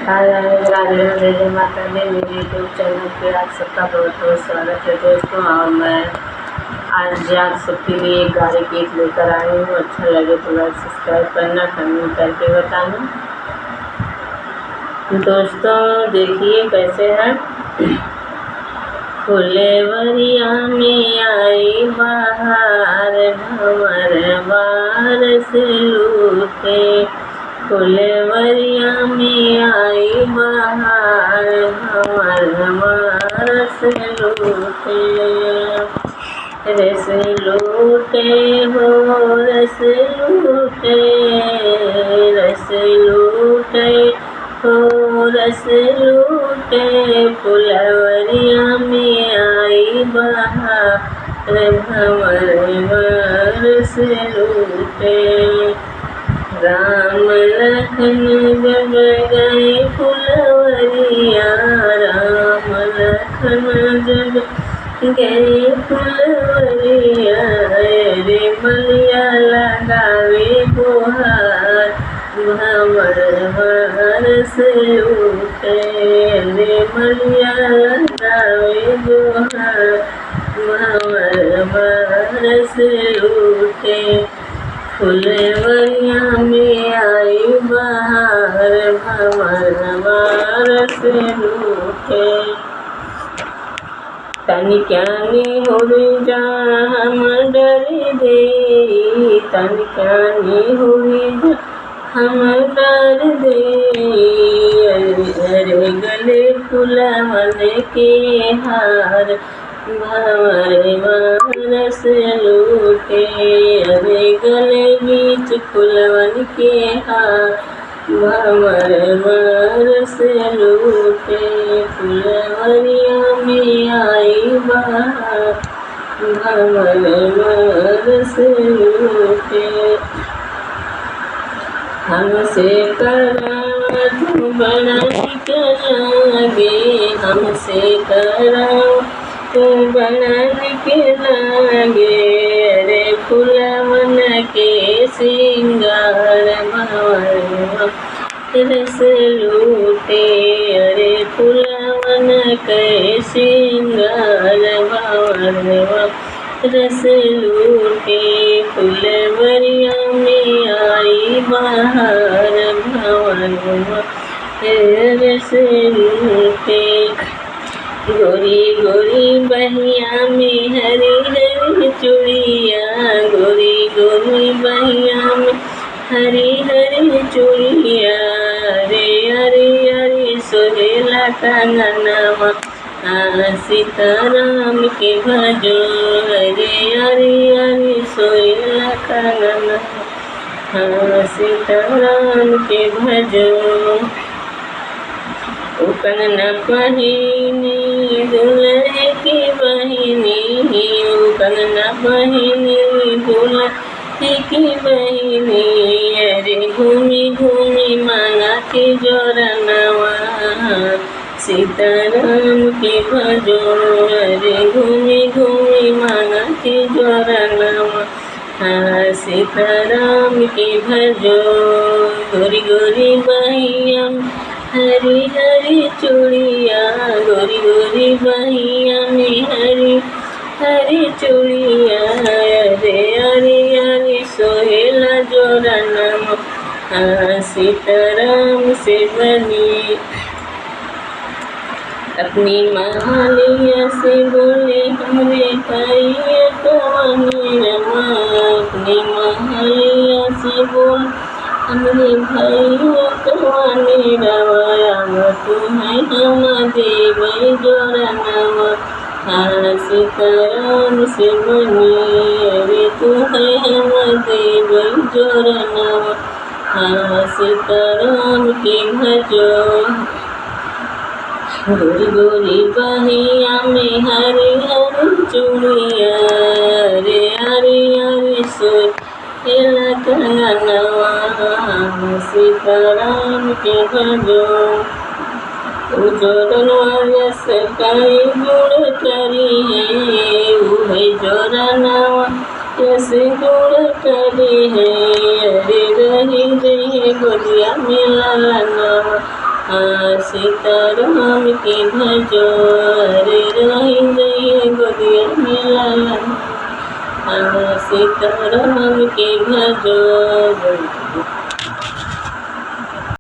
हाय राधे राधे जय माता दी। मेरे यूट्यूब चैनल पे आप सबका बहुत बहुत स्वागत है दोस्तों। और मैं आज आप सबके लिए एक गाने गीत लेकर आई हूँ। अच्छा लगे तो लाइक सब्सक्राइब करना, कमेंट करके बताना। दोस्तों देखिए कैसे है। फुलवरिया में आई बहार, भंवर बारस लूटे। फुलवरिया में आई बहार, भंवर बारस लूटे। रस लूटे हो रस लूटे, रस लूटे हो रस लूटे। फुलवरिया में आई बहार, भंवर बारस लूटे। राम लखन जब गए फुलवरिया, राम लखन जब गए फुलवरिया। रे मलिया लगावे गुहार, भंवर बारस लूटे। रे मलिया लगावे गुहार, भंवर बारस लूटे। फुलवरिया में आई बहार, भंवर बारस लूटे। तनिक्यानी हुई जा हम डर दे, तनिक्यानी हुई जा हम डर दे। अरे गले फुलवन के हार, भंवर बारस लूटे। अरे गले बीच फुलवन के हार, भंवर बारस लूटे। फुलवरिया में आई बहार, भंवर बारस लूटे। हमसे करावा तू बड़ा निक लागे, हमसे करावा तू बड़ा निक लागे। अरे फुलवन के सिंगार, भंवर रस लूटे। अरे फुलवन के सिंगार, भंवर रस लूटे। फुलवरिया में आई बहार, भंवर रस लूटे। गोरी गोरी बहिया में हरी हरी चूड़िया, गोरी गोरी बहिया में हरी हरी चूड़िया। रे अरे अरे सोहेला कंगनवा, सीताराम के भजो। अरे अरे अरे सोहेला कंगनवा, सीताराम के भजो। कंगना पहिनी दुल्हे की बहिनी, कंगना पहिनी दुल्हे की बहिनी। अरे घूमी घूमी मांगा के जोरनवा, सीताराम के भजो। अरे घूमी घूमी मांगा के जोरनवा, सीताराम के भजो। गोरी गोरी बहिया हरी हरी चूड़िया, गोरी गोरी बहिया में हरी हरी चूड़िया। अरे अरे अरे सोहेला जोरनवा, सीताराम से बनी। अपनी महालिया से बोले हमरे भाइया कवानी रमा, अपनी महालिया से बोल हमरे भाइया कवानी रवाया। तुम्हें हम देवे जोरनवा, सीताराम से बनी। अरे तुम्हें हम देवे जोरनवा, सीताराम के भजो। गोरी गोरी बहिया में हरी हरी चूड़िया, रे अरे अरे सोहेला कंगनवा, सीताराम के भजो। जोरनवा यस काई गुड़ करी है, उहे जोरनवा यस गुड़ करी है। अरे रही रही गोदिया में लालनवा, हाँ सीताराम के भजो, अरे राही जइए गोदिया में लाला। हाँ सीताराम के भजो।